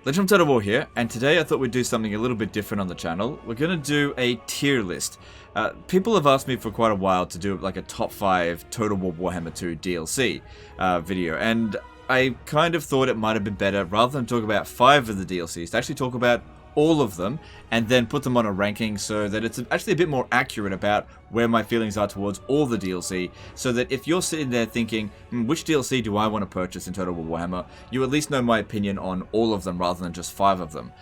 Legend of Total War here, and today I thought we'd do something a little bit different on the channel. We're going to do a tier list. People have asked me for quite a while to do like a top 5 Total War Warhammer 2 DLC video, and I kind of thought it might have been better, rather than talk about 5 of the DLCs, to actually talk about all of them, and then put them on a ranking so that it's actually a bit more accurate about where my feelings are towards all the DLC, so that if you're sitting there thinking, which DLC do I want to purchase in Total War Warhammer, you at least know my opinion on all of them rather than just 5 of them.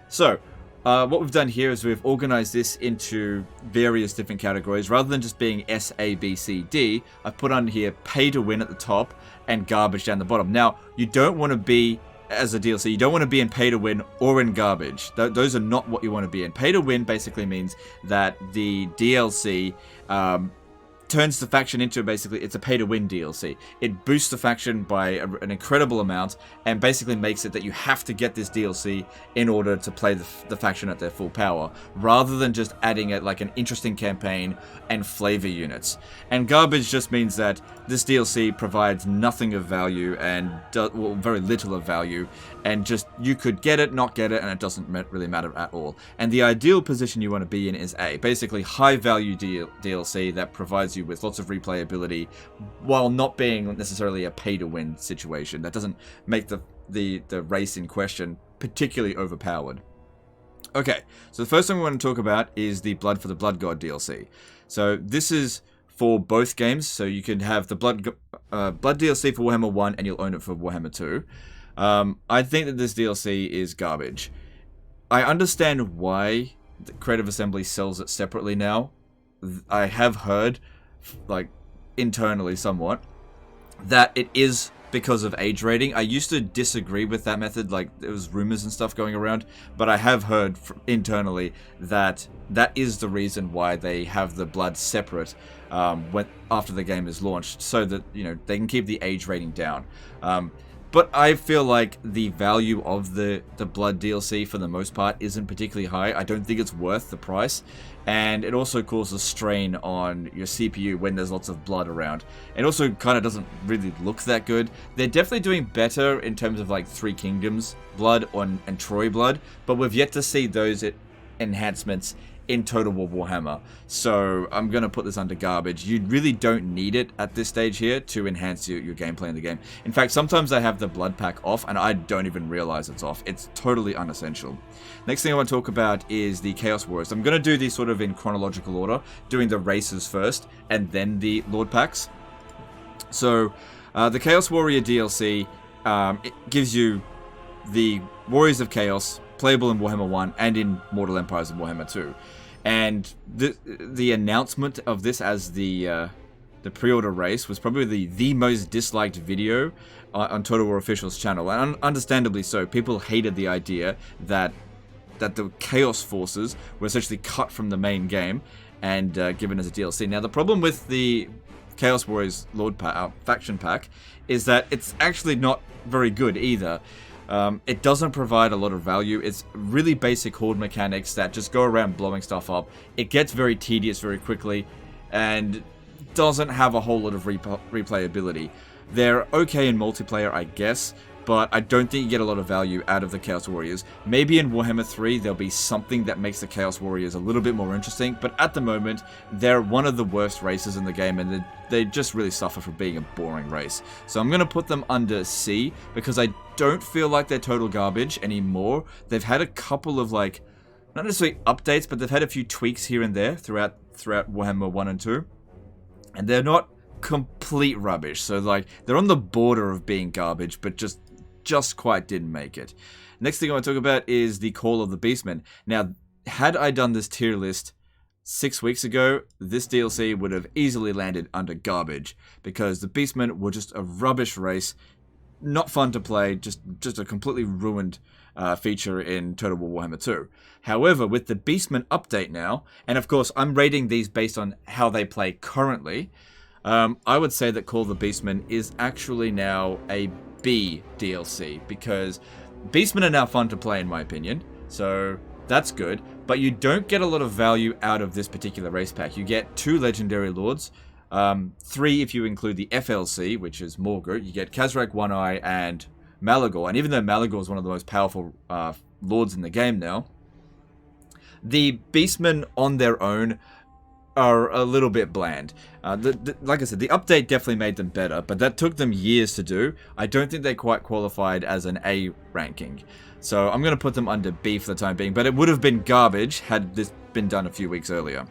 So, what we've done here is we've organized this into various different categories. Rather than just being S, A, B, C, D, I've put on here pay to win at the top and garbage down the bottom. Now, you don't want to be, as a DLC, you don't want to be in pay to win or in garbage. Those are not what you want to be in. Pay to win basically means that the DLC turns the faction into basically, it's a pay to win DLC. It boosts the faction by an incredible amount and basically makes it that you have to get this DLC in order to play the faction at their full power, rather than just adding it like an interesting campaign and flavor units. And garbage just means that this DLC provides nothing of value and well, very little of value, and just you could get it, not get it, and it doesn't really matter at all. And the ideal position you want to be in is A, basically high value DLC that provides you with lots of replayability while not being necessarily a pay to win situation. That doesn't make the race in question particularly overpowered. Okay, so the first thing we want to talk about is the Blood for the Blood God DLC. So this is for both games, so you can have the Blood DLC for Warhammer 1 and you'll own it for Warhammer 2. I think that this DLC is garbage. I understand why the Creative Assembly sells it separately now. I have heard, like, internally somewhat, that it is because of age rating. I used to disagree with that method, like there was rumors and stuff going around, but I have heard internally that that is the reason why they have the blood separate after the game is launched, so that, you know, they can keep the age rating down. But I feel like the value of the Blood DLC, for the most part, isn't particularly high. I don't think it's worth the price. And it also causes strain on your CPU when there's lots of blood around. It also kind of doesn't really look that good. They're definitely doing better in terms of like Three Kingdoms blood and Troy blood, but we've yet to see those enhancements in Total War Warhammer. So I'm going to put this under garbage. You really don't need it at this stage here to enhance your gameplay in the game. In fact, sometimes I have the blood pack off and I don't even realize it's off. It's totally unessential. Next thing I want to talk about is the Chaos Warriors. I'm going to do these sort of in chronological order, doing the races first and then the Lord packs. So the Chaos Warrior DLC, it gives you the Warriors of Chaos, playable in Warhammer 1 and in Mortal Empires and Warhammer 2. And the announcement of this as the pre-order race was probably the most disliked video on Total War Official's channel, and understandably so. People hated the idea that the Chaos Forces were essentially cut from the main game and given as a DLC. Now, the problem with the Chaos Warriors Lord faction pack is that it's actually not very good either. It doesn't provide a lot of value. It's really basic horde mechanics that just go around blowing stuff up. It gets very tedious very quickly and doesn't have a whole lot of replayability. They're okay in multiplayer, I guess, but I don't think you get a lot of value out of the Chaos Warriors. Maybe in Warhammer 3 there'll be something that makes the Chaos Warriors a little bit more interesting, but at the moment they're one of the worst races in the game, and they just really suffer from being a boring race. So I'm going to put them under C, because I don't feel like they're total garbage anymore. They've had a couple of, like, not necessarily updates, but they've had a few tweaks here and there throughout Warhammer 1 and 2, and they're not complete rubbish. So, like, they're on the border of being garbage, but just quite didn't make it. Next thing I want to talk about is the Call of the Beastmen. Now, had I done this tier list 6 weeks ago, this DLC would have easily landed under garbage, because the Beastmen were just a rubbish race, not fun to play, just a completely ruined feature in Total War Warhammer 2. However, with the Beastmen update now, and of course I'm rating these based on how they play currently, I would say that Call of the Beastmen is actually now a B DLC, because Beastmen are now fun to play in my opinion, so that's good, but you don't get a lot of value out of this particular race pack. You get 2 Legendary Lords, 3 if you include the FLC, which is Morgurt. You get Khazrak One-Eye and Malagor. And even though Malagor is one of the most powerful lords in the game now, the Beastmen on their own are a little bit bland. Like I said, the update definitely made them better, but that took them years to do. I don't think they quite qualified as an A ranking. So I'm going to put them under B for the time being, but it would have been garbage had this been done a few weeks earlier.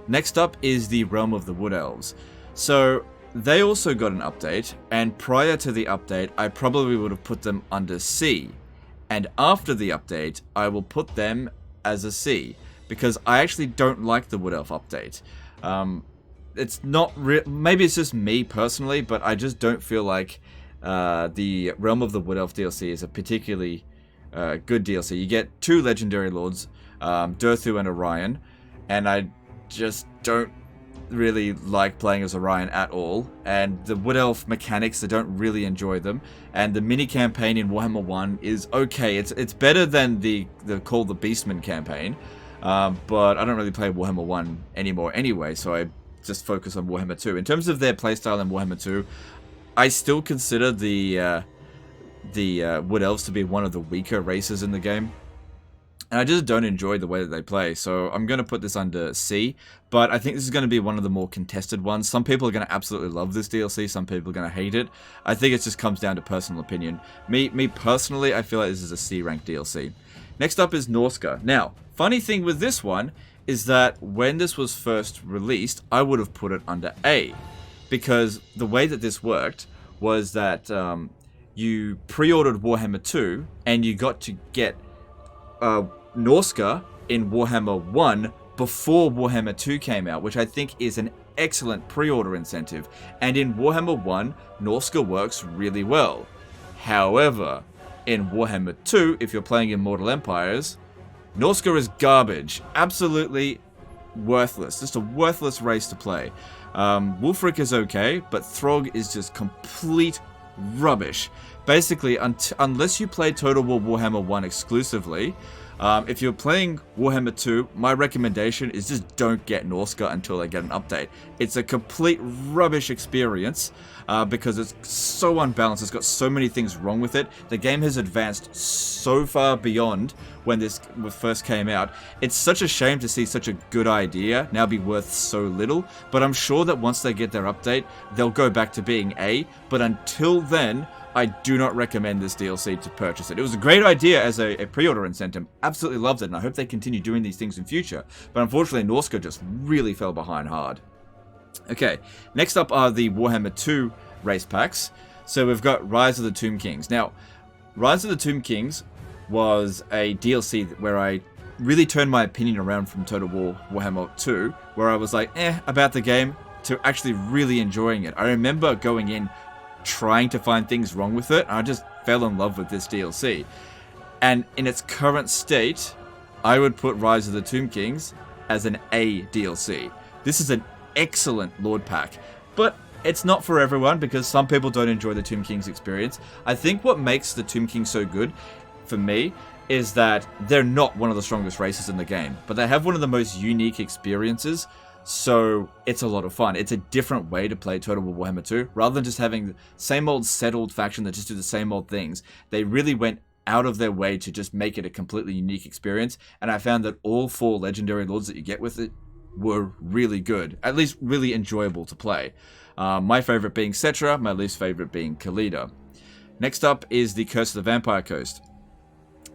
Next up is the Realm of the Wood Elves. So they also got an update, and prior to the update, I probably would have put them under C. And after the update, I will put them as a C, because I actually don't like the Wood Elf update. It's not maybe it's just me personally, but I just don't feel like the Realm of the Wood Elf DLC is a particularly good DLC. You get 2 legendary lords, Durthu and Orion, and I just don't really like playing as Orion at all. And the Wood Elf mechanics, I don't really enjoy them. And the mini campaign in Warhammer 1 is okay. It's better than the called the Beastman campaign. But I don't really play Warhammer 1 anymore anyway, so I just focus on Warhammer 2. In terms of their playstyle in Warhammer 2, I still consider the Wood Elves to be one of the weaker races in the game. And I just don't enjoy the way that they play, so I'm going to put this under C, but I think this is going to be one of the more contested ones. Some people are going to absolutely love this DLC, some people are going to hate it. I think it just comes down to personal opinion. Me personally, I feel like this is a C-ranked DLC. Next up is Norsca. Now, funny thing with this one is that when this was first released, I would have put it under A, because the way that this worked was that you pre-ordered Warhammer 2, and you got to get Norsca in Warhammer 1 before Warhammer 2 came out, which I think is an excellent pre-order incentive. And in Warhammer 1, Norsca works really well. However, in Warhammer 2, if you're playing Immortal Empires, Norsca is garbage. Absolutely worthless. Just a worthless race to play. Wulfric is okay, but Throg is just complete rubbish. Basically, unless you play Total War Warhammer 1 exclusively, if you're playing Warhammer 2, my recommendation is just don't get Norsca until they get an update. It's a complete rubbish experience because it's so unbalanced. It's got so many things wrong with it. The game has advanced so far beyond when this first came out. It's such a shame to see such a good idea now be worth so little, but I'm sure that once they get their update, they'll go back to being A, but until then, I do not recommend this DLC to purchase it. It was a great idea as a pre-order incentive. Absolutely loved it, and I hope they continue doing these things in future. But unfortunately, Norsca just really fell behind hard. Okay, next up are the Warhammer 2 race packs. So we've got Rise of the Tomb Kings. Now, Rise of the Tomb Kings was a DLC where I really turned my opinion around from Total War Warhammer 2, where I was like, about the game, to actually really enjoying it. I remember going in trying to find things wrong with it, and I just fell in love with this DLC. And in its current state, I would put Rise of the Tomb Kings as an A DLC. This is an excellent Lord pack, but it's not for everyone because some people don't enjoy the Tomb Kings experience. I think what makes the Tomb Kings so good for me is that they're not one of the strongest races in the game, but they have one of the most unique experiences. So it's a lot of fun. It's a different way to play Total War Warhammer 2. Rather than just having the same old settled faction that just do the same old things, they really went out of their way to just make it a completely unique experience. And I found that all 4 legendary lords that you get with it were really good. At least really enjoyable to play. My favorite being Cetra, my least favorite being Khalida. Next up is the Curse of the Vampire Coast.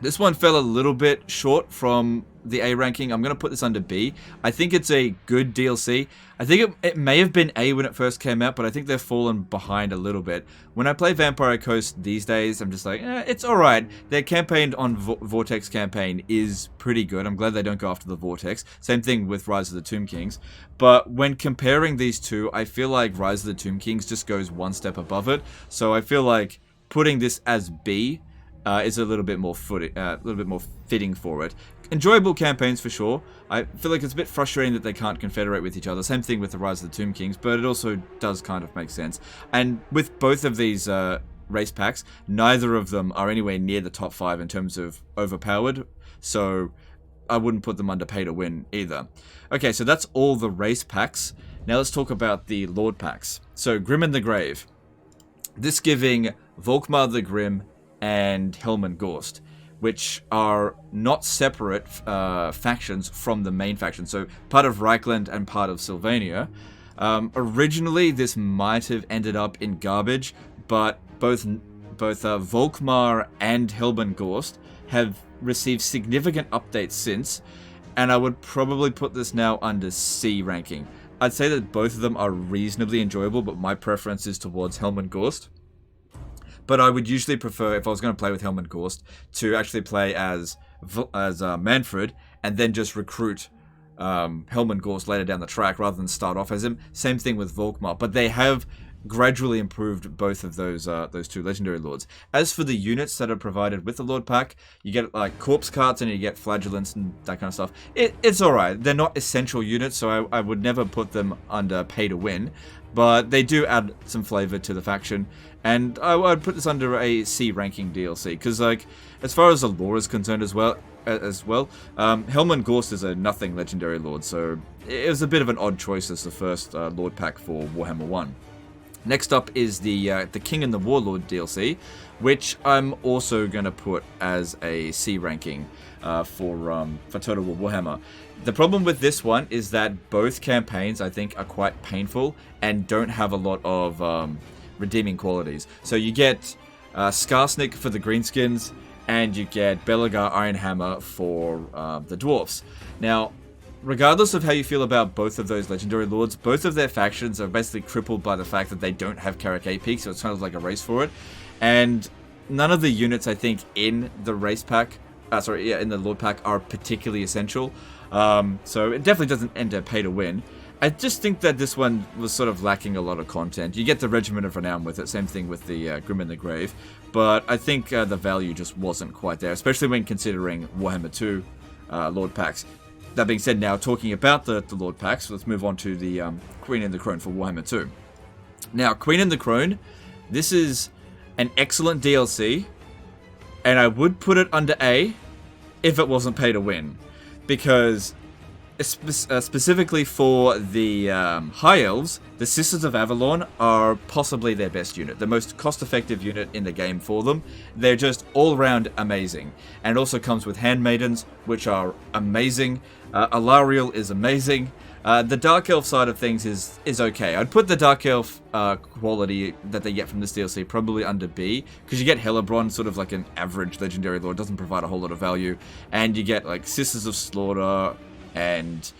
This one fell a little bit short from the A ranking. I'm going to put this under B. I think it's a good DLC. I think it may have been A when it first came out, but I think they've fallen behind a little bit. When I play Vampire Coast these days, I'm just like, it's alright. Their campaign on Vortex campaign is pretty good. I'm glad they don't go after the Vortex. Same thing with Rise of the Tomb Kings. But when comparing these two, I feel like Rise of the Tomb Kings just goes one step above it. So I feel like putting this as B is a little bit more fitting for it. Enjoyable campaigns for sure. I feel like it's a bit frustrating that they can't confederate with each other. Same thing with the Rise of the Tomb Kings, but it also does kind of make sense. And with both of these race packs, neither of them are anywhere near the top 5 in terms of overpowered, so I wouldn't put them under pay to win either. Okay, so that's all the race packs. Now let's talk about the Lord packs. So Grim in the Grave. This giving Volkmar the Grim and Helmengorst, which are not separate factions from the main faction. So part of Reichland and part of Sylvania. Originally, this might have ended up in garbage, but both Volkmar and Helmengorst have received significant updates since, and I would probably put this now under C ranking. I'd say that both of them are reasonably enjoyable, but my preference is towards Helmengorst. But I would usually prefer, if I was going to play with Helmengorst, to actually play as Manfred, and then just recruit Helmengorst later down the track, rather than start off as him. Same thing with Volkmar, but they have gradually improved both of those two legendary lords. As for the units that are provided with the Lord Pack, you get like corpse carts and you get flagellants and that kind of stuff. It's alright. They're not essential units, so I would never put them under pay to win, but they do add some flavor to the faction, and I would put this under a C ranking DLC, because like, as far as the lore is concerned as well, Helmengorst is a nothing legendary lord, so it was a bit of an odd choice as the first Lord Pack for Warhammer 1. Next up is the King and the Warlord DLC, which I'm also going to put as a C ranking for Total War Warhammer. The problem with this one is that both campaigns, I think, are quite painful and don't have a lot of redeeming qualities. So you get Skarsnik for the Greenskins, and you get Belegar Ironhammer for the Dwarfs. Now, regardless of how you feel about both of those legendary lords, both of their factions are basically crippled by the fact that they don't have Karak Peak, so it's kind of like a race for it. And none of the units, I think, in the race pack, in the Lord Pack, are particularly essential. So it definitely doesn't end up pay to win. I just think that this one was sort of lacking a lot of content. You get the Regiment of Renown with it, same thing with the Grim in the Grave, but I think the value just wasn't quite there, especially when considering Warhammer 2 Lord Packs. That being said, now talking about the Lord Packs, let's move on to the Queen and the Crone for Warhammer 2. Now, Queen and the Crone, this is an excellent DLC, and I would put it under A if it wasn't pay to win, because specifically for the High Elves, the Sisters of Avalon are possibly their best unit, the most cost-effective unit in the game for them. They're just all-round amazing, and it also comes with Handmaidens, which are amazing. Alariel is amazing. The Dark Elf side of things is okay. I'd put the Dark Elf quality that they get from this DLC probably under B, because you get Hellebrand, sort of like an average legendary lord, doesn't provide a whole lot of value, and you get like Sisters of Slaughter, and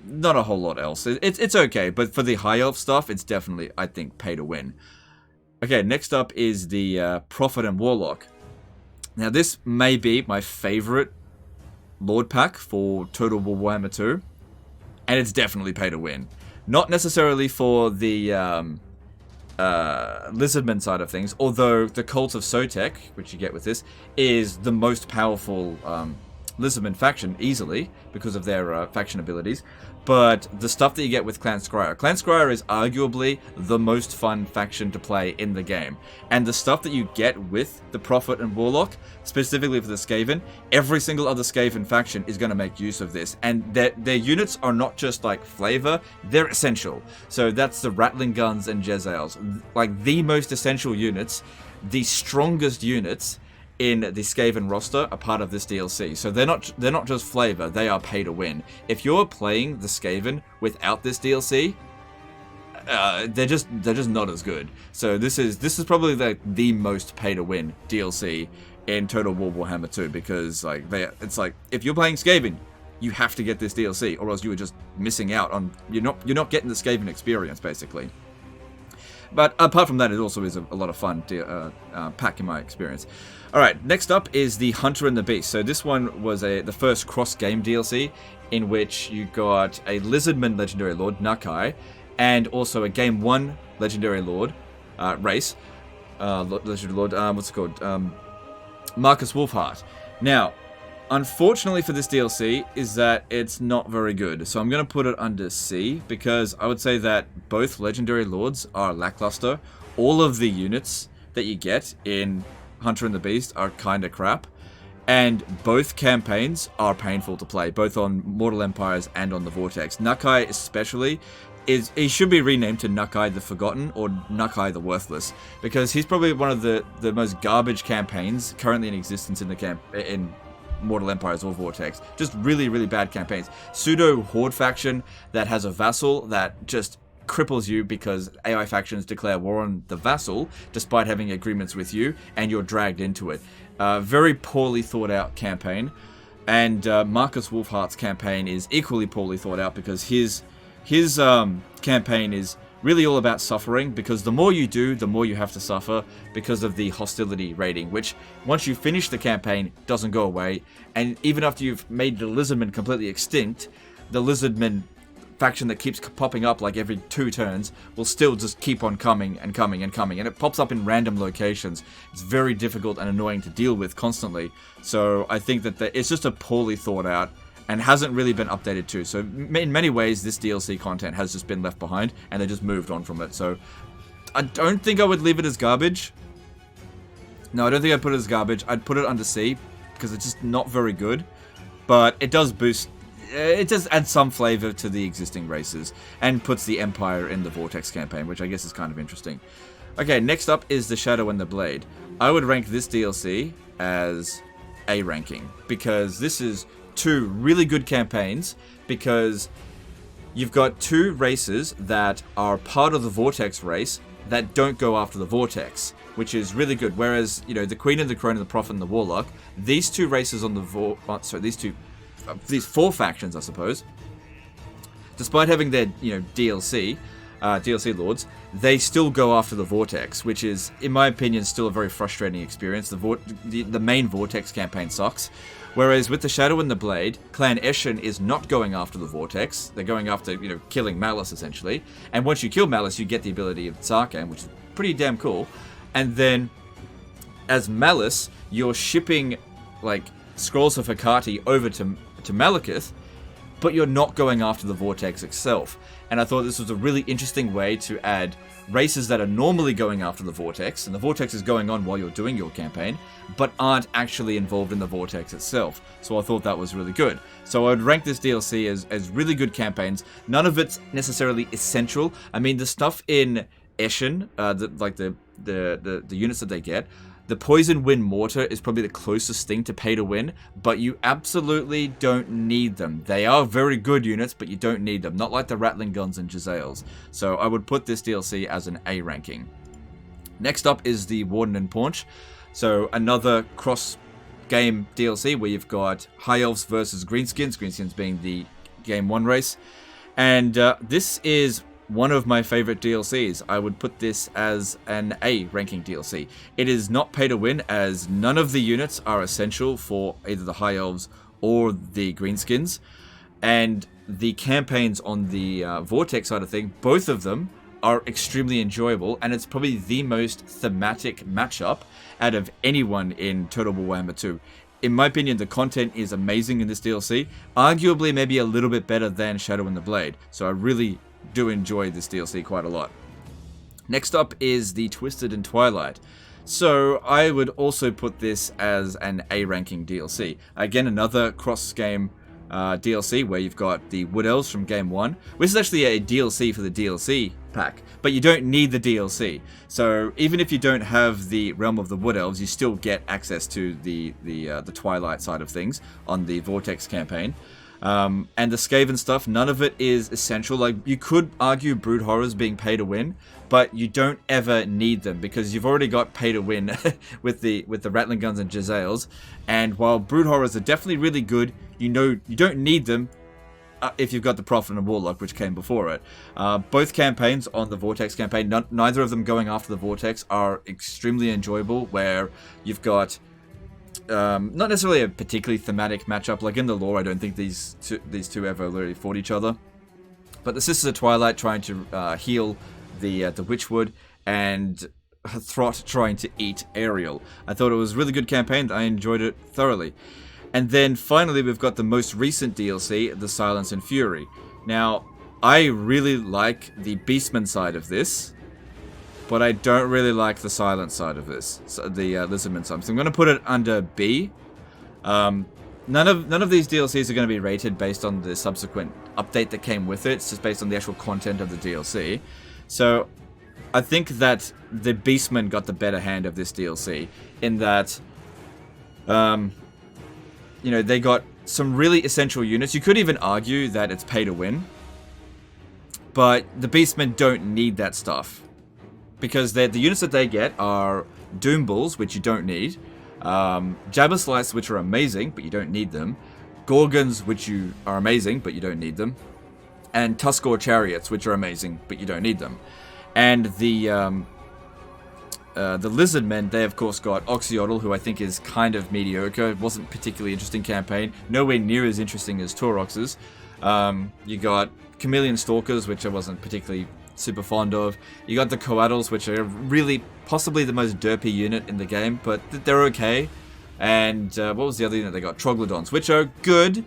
not a whole lot else. It's okay, but for the High Elf stuff, it's definitely, I think, pay to win. Okay, next up is the Prophet and Warlock. Now, this may be my favorite Lord Pack for Total War Warhammer 2, and it's definitely pay to win. Not necessarily for the Lizardmen side of things, although the Cult of Sotek, which you get with this, is the most powerful Lizardmen faction, easily, because of their faction abilities. But the stuff that you get with Clan Skryre is arguably the most fun faction to play in the game. And the stuff that you get with the Prophet and Warlock, specifically for the Skaven, every single other Skaven faction is going to make use of this. And their units are not just like flavor, they're essential. So that's the Rattling Guns and Jezzails. Like the most essential units, the strongest units in the Skaven roster are part of this DLC. So they're not just flavor, they are pay to win. If you're playing the Skaven without this DLC, they're just not as good. So this is probably the most pay to win DLC in Total War Warhammer 2, because like it's like, if you're playing Skaven, you have to get this DLC, or else you are just missing out on, you're not getting the Skaven experience, basically. But apart from that, it also is a lot of fun pack in my experience. Alright, next up is the Hunter and the Beast. So this one was the first cross-game DLC, in which you got a Lizardman Legendary Lord, Nakai, and also a Game 1 Legendary Lord, Legendary Lord, what's it called? Marcus Wolfheart. Now, unfortunately for this DLC, is that it's not very good. So I'm going to put it under C, because I would say that both Legendary Lords are lackluster. All of the units that you get in Hunter and the Beast are kind of crap. And both campaigns are painful to play, both on Mortal Empires and on the Vortex. Nakai especially he should be renamed to Nukai the Forgotten or Nukai the Worthless, because he's probably one of the most garbage campaigns currently in existence in Mortal Empires or Vortex. Just really, really bad campaigns. Pseudo horde faction that has a vassal that just cripples you because AI factions declare war on the vassal despite having agreements with you, and you're dragged into it. Very poorly thought out campaign. And Marcus Wolfhart's campaign is equally poorly thought out, because his campaign is really all about suffering, because the more you do, the more you have to suffer because of the hostility rating, which once you finish the campaign doesn't go away. And even after you've made the Lizardmen completely extinct, the Lizardmen faction that keeps popping up like every 2 turns will still just keep on coming and coming and coming, and it pops up in random locations. It's very difficult and annoying to deal with constantly. So I think that it's just a poorly thought out and hasn't really been updated too. So in many ways, this DLC content has just been left behind, and they just moved on from it. So I don't think I would leave it as garbage. No, I don't think I'd put it as garbage. I'd put it under C, because it's just not very good. But it does boost... It does add some flavor to the existing races, and puts the Empire in the Vortex campaign, which I guess is kind of interesting. Okay, next up is the Shadow and the Blade. I would rank this DLC as A ranking, because this is 2 really good campaigns, because you've got 2 races that are part of the Vortex race that don't go after the Vortex, which is really good. Whereas, you know, the Queen and the Crone and the Prophet and the Warlock, these 2 races on the these 4 factions, I suppose, despite having their, you know, DLC lords, they still go after the Vortex, which is, in my opinion, still a very frustrating experience. The main Vortex campaign sucks. Whereas with the Shadow and the Blade, Clan Eshin is not going after the Vortex. They're going after, you know, killing Malice, essentially. And once you kill Malice, you get the ability of Tsarkan, which is pretty damn cool. And then, as Malice, you're shipping, like, Scrolls of Hecate over to Malekith, but you're not going after the Vortex itself. And I thought this was a really interesting way to add races that are normally going after the Vortex, and the Vortex is going on while you're doing your campaign, but aren't actually involved in the Vortex itself. So I thought that was really good. So I would rank this DLC as really good campaigns. None of it's necessarily essential. I mean, the stuff in Eshin, the units that they get, the Poison Wind Mortar is probably the closest thing to pay to win, but you absolutely don't need them. They are very good units, but you don't need them. Not like the Rattling Guns and Jezzails. So I would put this DLC as an A ranking. Next up is the Warden and Paunch. So another cross-game DLC where you've got High Elves versus Greenskins. Greenskins being the Game 1 race. And this is one of my favorite DLCs. I would put this as an A ranking DLC. It is not pay to win, as none of the units are essential for either the High Elves or the Greenskins. And the campaigns on the Vortex side of things, both of them are extremely enjoyable, and it's probably the most thematic matchup out of anyone in Total War Warhammer 2. In my opinion, the content is amazing in this DLC, arguably maybe a little bit better than Shadow and the Blade. So I really do enjoy this DLC quite a lot. Next up is the Twisted and Twilight. So I would also put this as an A ranking DLC. Again, another cross-game DLC where you've got the Wood Elves from Game 1, which is actually a DLC for the DLC pack, but you don't need the DLC. So even if you don't have the Realm of the Wood Elves, you still get access to the Twilight side of things on the Vortex campaign. And the Skaven stuff, none of it is essential. Like, you could argue Brood Horrors being pay to win, but you don't ever need them because you've already got pay to win with the Rattling Guns and Jezzails. And while Brood Horrors are definitely really good, you don't need them if you've got the Prophet and Warlock, which came before it. Both campaigns on the Vortex campaign, neither of them going after the Vortex, are extremely enjoyable, where you've got not necessarily a particularly thematic matchup. Like in the lore, I don't think these two ever really fought each other. But the Sisters of Twilight trying to heal the Witchwood, and Throt trying to eat Ariel. I thought it was a really good campaign. I enjoyed it thoroughly. And then finally, we've got the most recent DLC, The Silence and Fury. Now, I really like the Beastman side of this, but I don't really like the Silence side of this, so the Lizardman side. So I'm going to put it under B. none of these DLCs are going to be rated based on the subsequent update that came with it. It's just based on the actual content of the DLC. So I think that the Beastmen got the better hand of this DLC in that, you know, they got some really essential units. You could even argue that it's pay to win, but the Beastmen don't need that stuff because the units that they get are Doom Bulls, which you don't need, Jabba Slice, which are amazing, but you don't need them, Gorgons, which are amazing, but you don't need them, and Tuskor Chariots, which are amazing, but you don't need them. And the Lizardmen, they of course got Oxyotl, who I think is kind of mediocre. It wasn't particularly interesting campaign. Nowhere near as interesting as Taurox's. You got Chameleon Stalkers, which I wasn't particularly super fond of. You got the Coatls, which are really possibly the most derpy unit in the game, but they're okay. And what was the other unit they got? Troglodons, which are good,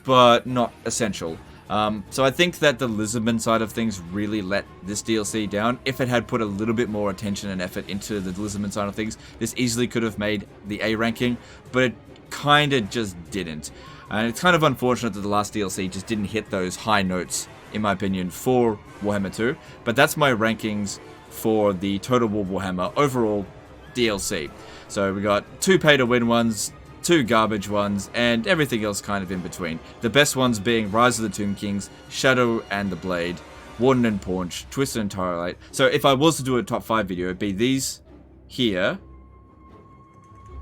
but not essential. So I think that the Lizardman side of things really let this DLC down. If it had put a little bit more attention and effort into the Lizardman side of things, this easily could have made the A ranking, but it kind of just didn't. And it's kind of unfortunate that the last DLC just didn't hit those high notes, in my opinion, for Warhammer 2. But that's my rankings for the Total War Warhammer overall DLC. So we got 2 pay-to-win ones, 2 garbage ones, and everything else kind of in between. The best ones being Rise of the Tomb Kings, Shadow and the Blade, Warden and Paunch, Twisted and Twilight. So if I was to do a top 5 video, it'd be these here.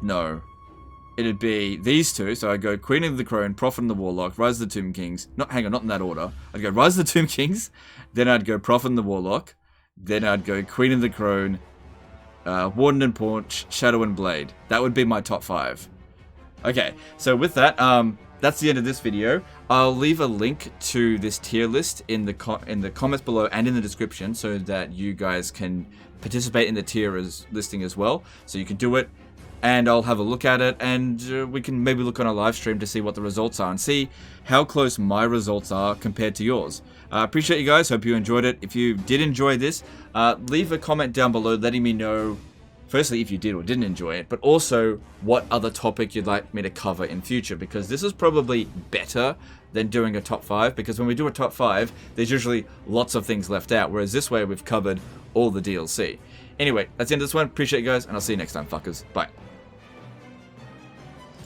No. It'd be these two. So I'd go Queen of the Crone, Prophet and the Warlock, Rise of the Tomb Kings. Hang on, not in that order. I'd go Rise of the Tomb Kings, then I'd go Prophet and the Warlock, then I'd go Queen of the Crone, Warden and Paunch, Shadow and Blade. That would be my top 5. Okay, so with that, that's the end of this video. I'll leave a link to this tier list in the comments below and in the description so that you guys can participate in the tier listing as well. So you can do it, and I'll have a look at it, and we can maybe look on a live stream to see what the results are and see how close my results are compared to yours. Appreciate you guys. Hope you enjoyed it. If you did enjoy this, leave a comment down below letting me know, firstly, if you did or didn't enjoy it, but also what other topic you'd like me to cover in future, because this is probably better than doing a top 5, because when we do a top 5, there's usually lots of things left out, whereas this way we've covered all the DLC. Anyway, that's the end of this one. Appreciate you guys, and I'll see you next time, fuckers. Bye.